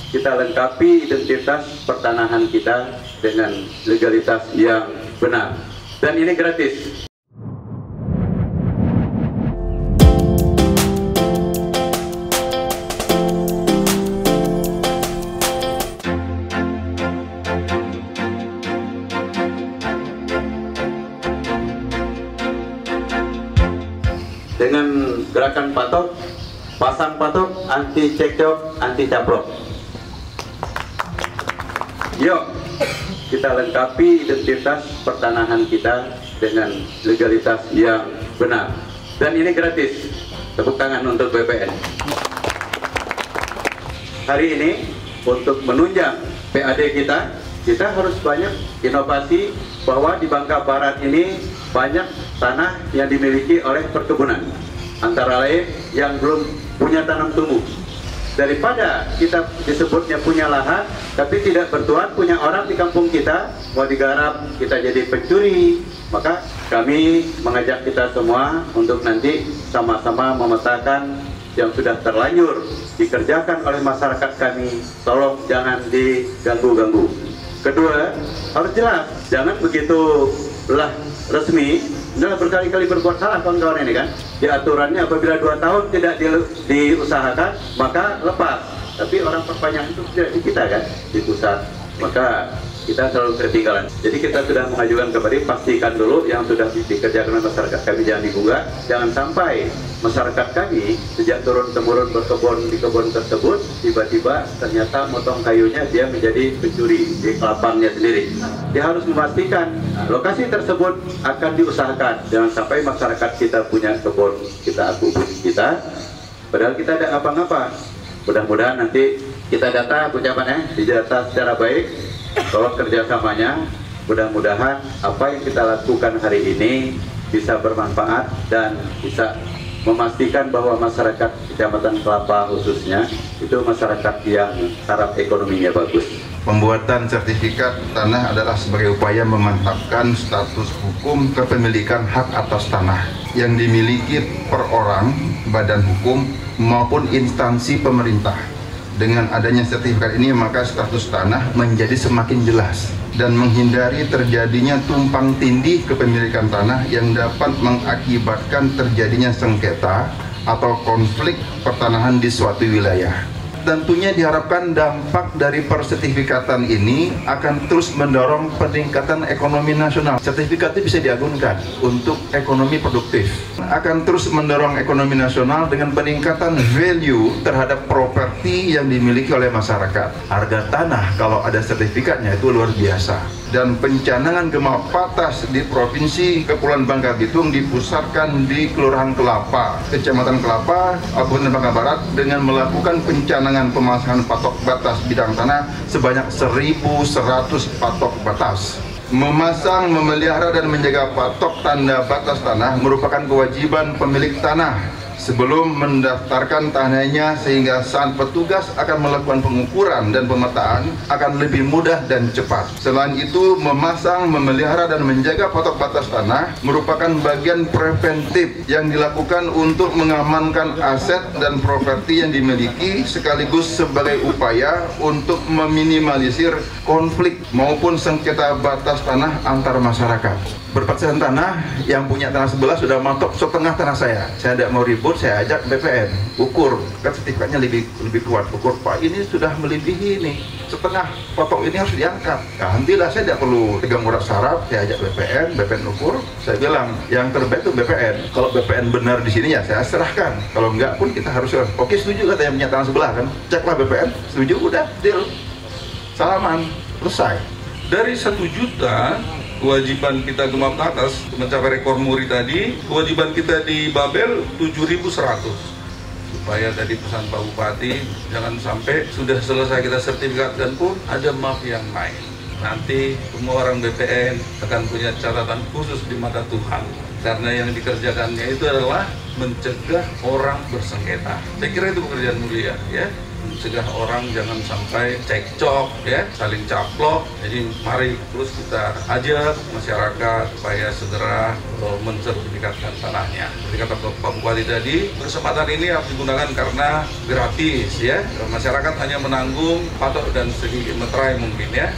kita lengkapi identitas pertanahan kita dengan legalitas yang benar. Dan ini gratis. Dengan gerakan patok, pasang patok, anti cekcok, anti caplok. Yuk, kita lengkapi identitas pertanahan kita dengan legalitas yang benar. Dan ini gratis. Tepuk tangan untuk BPN. Hari ini untuk menunjang PAD kita harus banyak inovasi bahwa di Bangka Barat ini banyak tanah yang dimiliki oleh perkebunan, antara lain yang belum punya tanam tumbuh. Daripada kita disebutnya punya lahan tapi tidak bertuan, punya orang di kampung kita mau digarap, kita jadi pencuri. Maka kami mengajak kita semua untuk nanti sama-sama memetakan yang sudah terlanjur dikerjakan oleh masyarakat kami, tolong jangan diganggu-ganggu. Kedua, harus jelas, jangan begitu lah resmi, sudah berkali-kali berbuat salah kawan-kawan ini kan. Di aturannya apabila 2 tahun tidak diusahakan, maka lepas. Tapi orang perpanjang itu tidak di kita kan, di pusat. Maka kita selalu ketinggalan. Jadi kita sudah mengajukan kembali, pastikan dulu yang sudah dikerjakan oleh masyarakat kami jangan digugah. Jangan sampai masyarakat kami sejak turun-temurun berkebun di kebun tersebut, tiba-tiba ternyata motong kayunya dia menjadi pencuri di kelapangnya sendiri. Dia harus memastikan lokasi tersebut akan diusahakan. Jangan sampai masyarakat kita punya kebun, kita akui kita, padahal kita tidak apa-apa. Mudah-mudahan nanti kita data ucapannya, didata secara baik. Tolong kerjasamanya, mudah-mudahan apa yang kita lakukan hari ini bisa bermanfaat dan bisa memastikan bahwa masyarakat Kecamatan Kelapa khususnya itu masyarakat yang taraf ekonominya bagus. Pembuatan sertifikat tanah adalah sebagai upaya memantapkan status hukum kepemilikan hak atas tanah yang dimiliki per orang, badan hukum maupun instansi pemerintah. Dengan adanya sertifikat ini maka status tanah menjadi semakin jelas dan menghindari terjadinya tumpang tindih kepemilikan tanah yang dapat mengakibatkan terjadinya sengketa atau konflik pertanahan di suatu wilayah. Tentunya diharapkan dampak dari persertifikatan ini akan terus mendorong peningkatan ekonomi nasional. Sertifikat itu bisa diagunkan untuk ekonomi produktif. Akan terus mendorong ekonomi nasional dengan peningkatan value terhadap properti yang dimiliki oleh masyarakat. Harga tanah kalau ada sertifikatnya itu luar biasa. Dan pencanangan Gema Patas di Provinsi Kepulauan Bangka Belitung dipusatkan di Kelurahan Kelapa, Kecamatan Kelapa, Kabupaten Bangka Barat dengan melakukan pencanangan pemasangan patok batas bidang tanah sebanyak 1.100 patok batas. Memasang, memelihara dan menjaga patok tanda batas tanah merupakan kewajiban pemilik tanah sebelum mendaftarkan tanahnya, sehingga saat petugas akan melakukan pengukuran dan pemetaan akan lebih mudah dan cepat. Selain itu, memasang, memelihara dan menjaga patok batas tanah merupakan bagian preventif yang dilakukan untuk mengamankan aset dan properti yang dimiliki, sekaligus sebagai upaya untuk meminimalisir konflik maupun sengketa batas tanah antar masyarakat. Berpasang tanah, yang punya tanah sebelah sudah matok setengah tanah saya tidak mau ribut, saya ajak BPN ukur, kan sertifikatnya lebih kuat, ukur Pak ini sudah melebihi ini, setengah patok ini harus diangkat. Nah, alhamdulillah saya tidak perlu pegang urat saraf, saya ajak BPN ukur, saya bilang yang terbaik itu BPN. Kalau BPN benar di sini ya saya serahkan, kalau enggak pun kita harus oke setuju kata yang punya tanah sebelah kan, ceklah BPN, setuju, udah deal, salaman, selesai. Dari 1 juta kewajiban kita Gema Patas mencapai rekor muri tadi, kewajiban kita di Babel 7.100. Supaya tadi pesan Pak Bupati, jangan sampai sudah selesai kita sertifikatkan pun ada maf yang lain. Nanti semua orang BPN akan punya catatan khusus di mata Tuhan. Karena yang dikerjakannya itu adalah mencegah orang bersengketa. Saya kira itu pekerjaan mulia, ya. mencegah orang jangan sampai cekcok, ya, saling caplok. Jadi mari terus kita ajak masyarakat supaya segera mensertifikatkan tanahnya. Seperti kata Pak Bupati tadi, kesempatan ini harus digunakan karena gratis, ya. Masyarakat hanya menanggung patok dan segi meterai mungkin, ya.